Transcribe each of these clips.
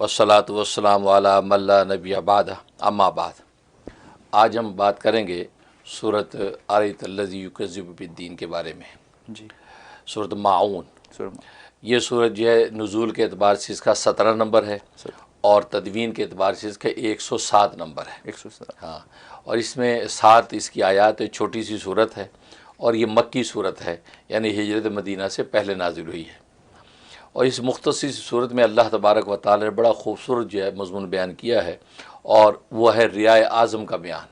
والصلاۃ والسلام علی من لا نبی بعد اما بعد۔ آج ہم بات کریں گے سورۃ ارأیت الذی یکذب بالدین کے بارے میں۔ جی سورۃ ماعون، یہ سورت جو ہے نزول کے اعتبار سے اس کا 17 نمبر ہے اور تدوین کے اعتبار سے اس کا 107 نمبر ہے۔ 107 ہاں، اور اس میں 7 اس کی آیات، چھوٹی سی صورت ہے اور یہ مکی صورت ہے، یعنی ہجرت مدینہ سے پہلے نازل ہوئی ہے۔ اور اس مختصر صورت میں اللہ تبارک و تعالی نے بڑا خوبصورت جو ہے مضمون بیان کیا ہے، اور وہ ہے ریاء اعظم کا بیان۔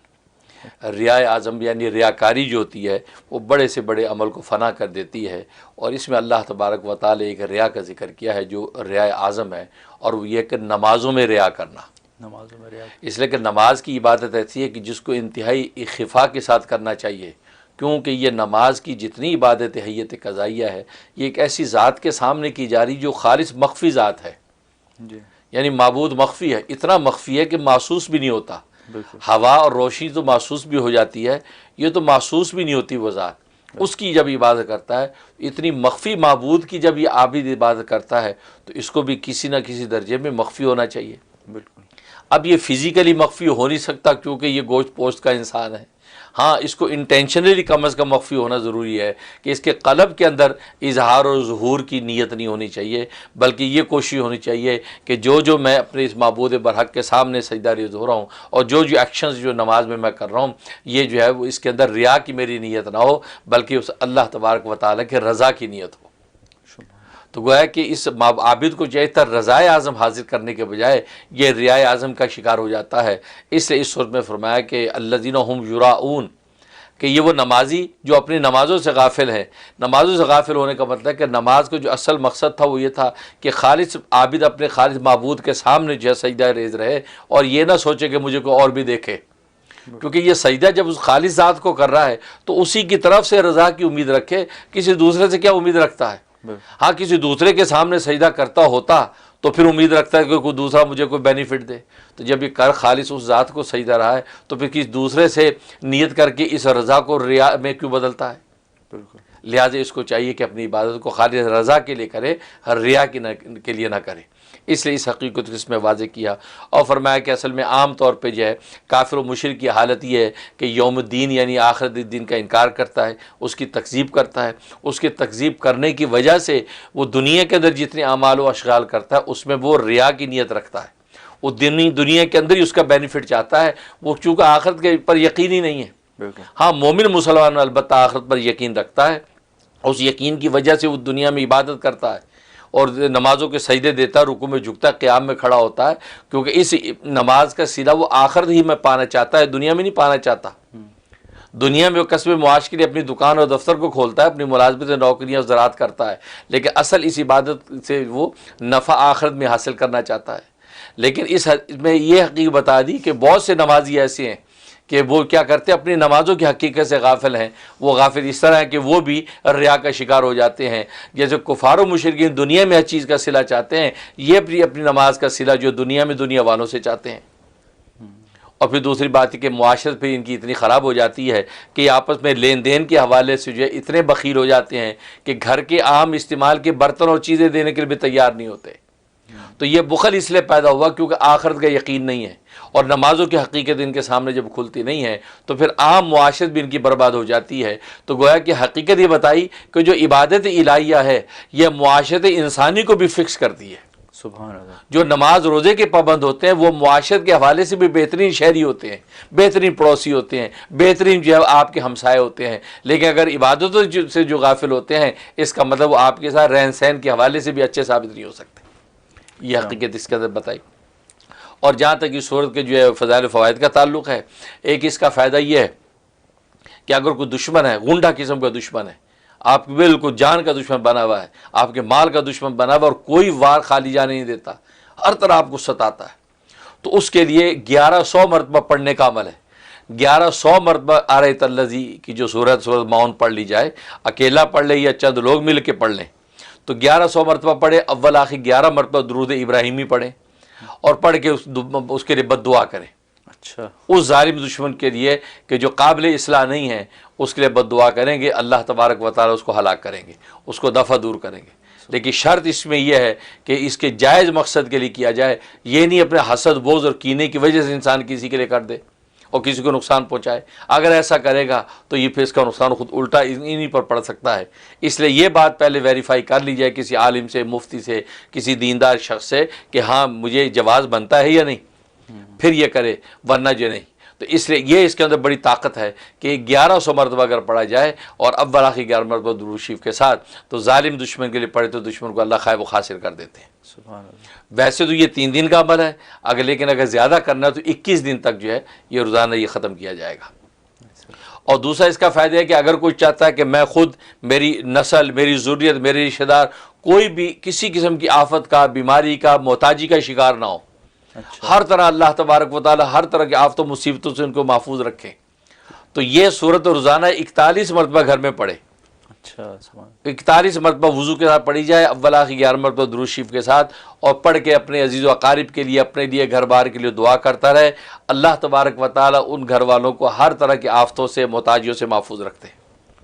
ریاء اعظم یعنی ریاکاری جو ہوتی ہے وہ بڑے سے بڑے عمل کو فنا کر دیتی ہے، اور اس میں اللہ تبارک و تعالی ایک ریا کا ذکر کیا ہے جو ریاء اعظم ہے، اور وہ یہ کہ نمازوں میں ریا کرنا۔ نمازوں میں ریا اس لیے کہ نماز کی عبادت ایسی ہے کہ جس کو انتہائی خفا کے ساتھ کرنا چاہیے، کیونکہ یہ نماز کی جتنی عبادت حیت قضائیہ ہے یہ ایک ایسی ذات کے سامنے کی جا رہی جو خالص مخفی ذات ہے، جی یعنی معبود مخفی ہے، اتنا مخفی ہے کہ محسوس بھی نہیں ہوتا۔ بالکل ہوا اور روشنی تو محسوس بھی ہو جاتی ہے، یہ تو محسوس بھی نہیں ہوتی وہ ذات۔ اس کی جب عبادت کرتا ہے، اتنی مخفی معبود کی جب یہ عابد عبادت کرتا ہے تو اس کو بھی کسی نہ کسی درجے میں مخفی ہونا چاہیے۔ بالکل اب یہ فزیکلی مخفی ہو نہیں سکتا کیونکہ یہ گوشت پوشت کا انسان ہے، ہاں اس کو انٹینشنلی کم از کم مخفی ہونا ضروری ہے کہ اس کے قلب کے اندر اظہار و ظہور کی نیت نہیں ہونی چاہیے، بلکہ یہ کوشش ہونی چاہیے کہ جو میں اپنے اس معبود برحق کے سامنے سجدہ ریز ہو رہا ہوں، اور جو ایکشنز جو نماز میں کر رہا ہوں، یہ جو ہے وہ اس کے اندر ریا کی میری نیت نہ ہو، بلکہ اس اللہ تبارک و تعالیٰ کے رضا کی نیت ہو۔ تو گویا کہ اس عابد کو جو ہے رضائے اعظم حاضر کرنے کے بجائے یہ ریاء اعظم کا شکار ہو جاتا ہے۔ اس لیے اس صورت میں فرمایا کہ الذین هم یراؤون، کہ یہ وہ نمازی جو اپنی نمازوں سے غافل ہیں۔ نمازوں سے غافل ہونے کا مطلب ہے کہ نماز کا جو اصل مقصد تھا وہ یہ تھا کہ خالص عابد اپنے خالص معبود کے سامنے جو ہے سجدہ ریز رہے، اور یہ نہ سوچے کہ مجھے کوئی اور بھی دیکھے، کیونکہ یہ سجدہ جب اس خالص ذات کو کر رہا ہے تو اسی کی طرف سے رضا کی امید رکھے، کسی دوسرے سے کیا امید رکھتا ہے؟ ہاں کسی دوسرے کے سامنے سجدہ کرتا ہوتا تو پھر امید رکھتا ہے کہ کوئی دوسرا مجھے کوئی بینیفٹ دے، تو جب یہ کر خالص اس ذات کو سجدہ رہا ہے تو پھر کسی دوسرے سے نیت کر کے اس رضا کو ریا میں کیوں بدلتا ہے؟ بالکل لہٰذا اس کو چاہیے کہ اپنی عبادت کو خالص رضا کے لیے کرے، ہر ریا کے لیے نہ کرے۔ اس لیے اس حقیقت کو اس میں واضح کیا، اور فرمایا کہ اصل میں عام طور پہ جو ہے کافر و مشرک کی حالت یہ ہے کہ یوم الدین یعنی آخرت دن کا انکار کرتا ہے، اس کی تکذیب کرتا ہے۔ اس کے تکذیب کرنے کی وجہ سے وہ دنیا کے اندر جتنے اعمال و اشغال کرتا ہے اس میں وہ ریا کی نیت رکھتا ہے، وہ دنیا کے اندر ہی اس کا بینیفٹ چاہتا ہے، وہ چونکہ آخرت کے پر یقین ہی نہیں ہے۔ بالکل ہاں مومن مسلمان البتہ آخرت پر یقین رکھتا ہے، اس یقین کی وجہ سے وہ دنیا میں عبادت کرتا ہے اور نمازوں کے سجدے دیتا ہے، رکوع میں جھکتا ہے، قیام میں کھڑا ہوتا ہے، کیونکہ اس نماز کا صلہ وہ آخرت ہی میں پانا چاہتا ہے، دنیا میں نہیں پانا چاہتا۔ دنیا میں وہ کسب معاش کے لیے اپنی دکان اور دفتر کو کھولتا ہے، اپنی ملازمت نوکریاں اور زراعت کرتا ہے، لیکن اصل اس عبادت سے وہ نفع آخرت میں حاصل کرنا چاہتا ہے۔ لیکن اس میں یہ حقیقت بتا دی کہ بہت سے نمازی ایسے ہیں کہ وہ کیا کرتے ہیں، اپنی نمازوں کی حقیقت سے غافل ہیں۔ وہ غافل اس طرح ہے کہ وہ بھی ریا کا شکار ہو جاتے ہیں، جیسے کفار و مشرکین دنیا میں ہر چیز کا صلہ چاہتے ہیں، یہ بھی اپنی نماز کا صلہ جو دنیا میں دنیا والوں سے چاہتے ہیں۔ اور پھر دوسری بات ہے کہ معاشرت پہ ان کی اتنی خراب ہو جاتی ہے کہ آپس میں لین دین کے حوالے سے جو ہے اتنے بخیل ہو جاتے ہیں کہ گھر کے عام استعمال کے برتن اور چیزیں دینے کے لیے بھی تیار نہیں ہوتے۔ تو یہ بخل اس لیے پیدا ہوا کیونکہ آخرت کا یقین نہیں ہے، اور نمازوں کی حقیقت ان کے سامنے جب کھلتی نہیں ہے تو پھر عام معاشرت بھی ان کی برباد ہو جاتی ہے۔ تو گویا کہ حقیقت یہ بتائی کہ جو عبادت الہیہ ہے یہ معاشرت انسانی کو بھی فکس کرتی ہے۔ سبحان اللہ۔ جو نماز روزے کے پابند ہوتے ہیں وہ معاشرت کے حوالے سے بھی بہترین شہری ہوتے ہیں، بہترین پڑوسی ہوتے ہیں، بہترین جو ہے آپ کے ہمسائے ہوتے ہیں، لیکن اگر عبادتوں سے جو غافل ہوتے ہیں اس کا مطلب وہ آپ کے ساتھ رہن سہن کے حوالے سے بھی اچھے ثابت نہیں ہو سکتے۔ یہ حقیقت اس کے اندر بتائی۔ اور جہاں تک اس صورت کے جو ہے فضائل و فوائد کا تعلق ہے، ایک اس کا فائدہ یہ ہے کہ اگر کوئی دشمن ہے، غنڈہ قسم کا دشمن ہے، آپ بالکل جان کا دشمن بنا ہوا ہے، آپ کے مال کا دشمن بنا ہوا ہے، اور کوئی وار خالی جانے نہیں دیتا، ہر طرح آپ کو ستاتا ہے، تو اس کے لیے 1100 مرتبہ پڑھنے کا عمل ہے۔ 1100 مرتبہ ارأیت الذی کی جو سورت ماعون پڑھ لی جائے، اکیلا پڑھ لے یا چند لوگ مل کے پڑھ لیں تو 1100 مرتبہ پڑھے، اول آخر 11 مرتبہ درود ابراہیمی پڑھیں، اور پڑھ کے اس کے لیے بد دعا کریں۔ اچھا، اس ظالم دشمن کے لیے کہ جو قابل اصلاح نہیں ہے اس کے لیے بد دعا کریں گے، اللہ تبارک و تعالیٰ اس کو ہلاک کریں گے، اس کو دفع دور کریں گے۔ لیکن شرط اس میں یہ ہے کہ اس کے جائز مقصد کے لیے کیا جائے، یہ نہیں اپنے حسد بغض اور کینے کی وجہ سے انسان کسی کے لیے کر دے اور کسی کو نقصان پہنچائے۔ اگر ایسا کرے گا تو یہ پھر اس کا نقصان خود الٹا انہی پر پڑ سکتا ہے۔ اس لیے یہ بات پہلے ویریفائی کر لی جائے کسی عالم سے، مفتی سے، کسی دیندار شخص سے کہ ہاں مجھے جواز بنتا ہے یا نہیں، پھر یہ کرے، ورنہ جو نہیں۔ تو اس لیے یہ اس کے اندر بڑی طاقت ہے کہ 1100 مرتبہ اگر پڑھا جائے اور اول آخر 11 مرتبہ درود شریف کے ساتھ، تو ظالم دشمن کے لیے پڑھے تو دشمن کو اللہ خائب و خاسر کر دیتے ہیں۔ سبحان اللہ۔ ویسے تو یہ 3 دن کا عمل ہے، لیکن اگر زیادہ کرنا ہے تو 21 دن تک جو ہے یہ روزانہ یہ ختم کیا جائے گا۔ اور دوسرا اس کا فائدہ ہے کہ اگر کوئی چاہتا ہے کہ میں خود، میری نسل، میری ذریت، میرے رشتہ دار کوئی بھی کسی قسم کی آفت کا، بیماری کا، محتاجی کا شکار نہ ہو، اچھا ہر طرح اللہ تبارک و تعالی ہر طرح کی آفت و مصیبتوں سے ان کو محفوظ رکھیں، تو یہ صورت روزانہ 41 مرتبہ گھر میں پڑھے۔ اچھا سبحان 41 مرتبہ وضو کے ساتھ پڑھی جائے، اول آخر 11 مرتبہ درود شریف کے ساتھ، اور پڑھ کے اپنے عزیز و اقارب کے لیے، اپنے لیے، گھر بار کے لیے دعا کرتا رہے۔ اللہ تبارک و تعالیٰ ان گھر والوں کو ہر طرح کی آفتوں سے، محتاجیوں سے محفوظ رکھتے ہیں۔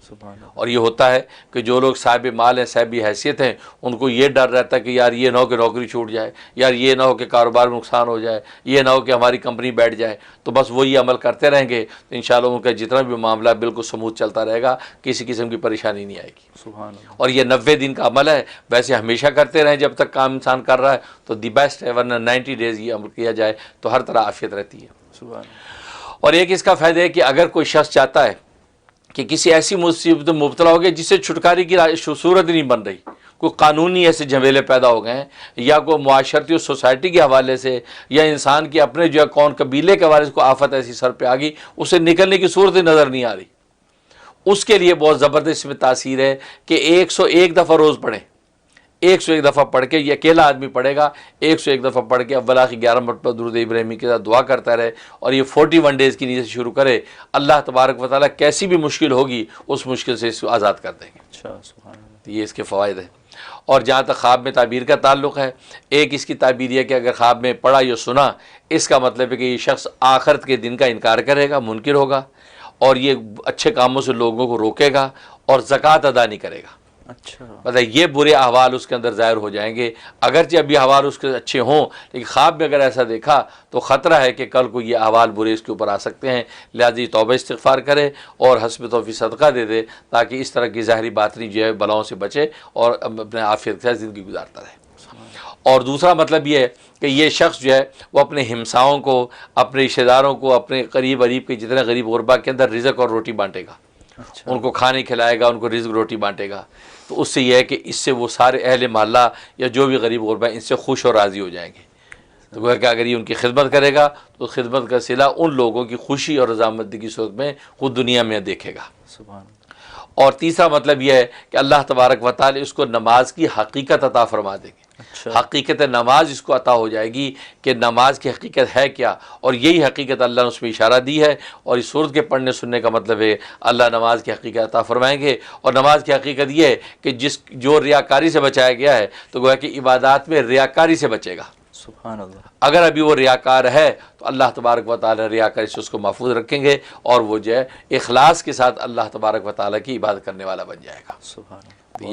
سبحان اللہ۔ اور یہ ہوتا ہے کہ جو لوگ صاحب مال ہیں، صاحب حیثیت ہیں، ان کو یہ ڈر رہتا ہے کہ یار یہ نہ ہو کہ نوکری چھوٹ جائے، یار یہ نہ ہو کہ کاروبار میں نقصان ہو جائے، یہ نہ ہو کہ ہماری کمپنی بیٹھ جائے، تو بس وہی عمل کرتے رہیں گے تو انشاءاللہ ان کا جتنا بھی معاملہ بالکل سموتھ چلتا رہے گا، کسی قسم کی پریشانی نہیں آئے گی۔ سبحان اللہ۔ اور یہ 90 دن کا عمل ہے، ویسے ہمیشہ کرتے رہیں جب تک کام انسان کر رہا ہے تو دی بیسٹ ہے، ورنہ 90 ڈیز یہ عمل کیا جائے تو ہر طرح عافیت رہتی ہے۔ سبحان اللہ۔ اور ایک اس کا فائدہ ہے کہ اگر کوئی شخص چاہتا ہے کہ کسی ایسی مصیبت میں مبتلا ہو گیا جس سے چھٹکارے کی صورت نہیں بن رہی، کوئی قانونی ایسے جھمیلے پیدا ہو گئے ہیں، یا کوئی معاشرتی اور سوسائٹی کے حوالے سے، یا انسان کے اپنے جو ہے کون قبیلے کے حوالے سے کوئی آفت ایسی سر پہ آ گئی، اسے نکلنے کی صورت نظر نہیں آ رہی، اس کے لیے بہت زبردست اس میں تاثیر ہے کہ 101 دفعہ روز پڑھیں۔ 101 دفعہ پڑھ کے، یہ اکیلا آدمی پڑھے گا، 101 دفعہ پڑھ کے اول آخر 11 مرتبہ درود ابراہیمی کے ساتھ دعا کرتا رہے، اور یہ 41 ڈیز کی نیت سے شروع کرے، اللہ تبارک و تعالیٰ کیسی بھی مشکل ہوگی اس مشکل سے اس کو آزاد کر دیں گے۔ اچھا سبحان اللہ۔ تو یہ اس کے فوائد ہیں۔ اور جہاں تک خواب میں تعبیر کا تعلق ہے، ایک اس کی تعبیر یہ کہ اگر خواب میں پڑھا یا سنا، اس کا مطلب ہے کہ یہ شخص آخرت کے دن کا انکار کرے گا، منکر ہوگا، اور یہ اچھے کاموں سے لوگوں کو روکے گا، اور زکوٰۃ ادا نہیں کرے گا۔ اچھا مطلب یہ برے احوال اس کے اندر ظاہر ہو جائیں گے، اگرچہ ابھی احوال اس کے اچھے ہوں، لیکن خواب میں اگر ایسا دیکھا تو خطرہ ہے کہ کل کو یہ احوال برے اس کے اوپر آ سکتے ہیں، لہٰذا یہ توبہ استغفار کرے اور حسب توفیق صدقہ دے دے، تاکہ اس طرح کی ظاہری باطنی جو ہے بلاؤں سے بچے اور اپنے عافیت کے ساتھ زندگی گزارتا رہے۔ اور دوسرا مطلب یہ ہے کہ یہ شخص جو ہے وہ اپنے ہمساؤں کو، اپنے رشتہ داروں کو، اپنے قریب قریب کے جتنے غریب غربا کے اندر رزق اور روٹی بانٹے گا، اچھا ان کو کھانے کھلائے گا، ان کو رزق روٹی بانٹے گا، تو اس سے یہ ہے کہ اس سے وہ سارے اہل محلہ یا جو بھی غریب غربا ان سے خوش اور راضی ہو جائیں گے۔ تو گویا کہ اگر یہ ان کی خدمت کرے گا تو خدمت کا صلہ ان لوگوں کی خوشی اور رضامندی کی صورت میں خود دنیا میں دیکھے گا۔ سبحان اللہ۔ اور تیسرا مطلب یہ ہے کہ اللہ تبارک و تعالی اس کو نماز کی حقیقت عطا فرما دیں گے۔ اچھا حقیقت نماز اس کو عطا ہو جائے گی کہ نماز کی حقیقت ہے کیا، اور یہی حقیقت اللہ نے اس میں اشارہ دی ہے، اور اس سورت کے پڑھنے سننے کا مطلب ہے اللہ نماز کی حقیقت عطا فرمائیں گے۔ اور نماز کی حقیقت یہ ہے کہ جو ریاکاری سے بچایا گیا ہے، تو گویا کہ عبادات میں ریاکاری سے بچے گا۔ سبحان اللہ۔ اگر ابھی وہ ریاکار ہے تو اللہ تبارک و تعالی ریاکاری سے اس کو محفوظ رکھیں گے، اور وہ جو ہے اخلاص کے ساتھ اللہ تبارک و تعالی کی عبادت کرنے والا بن جائے گا۔ سبحان اللہ۔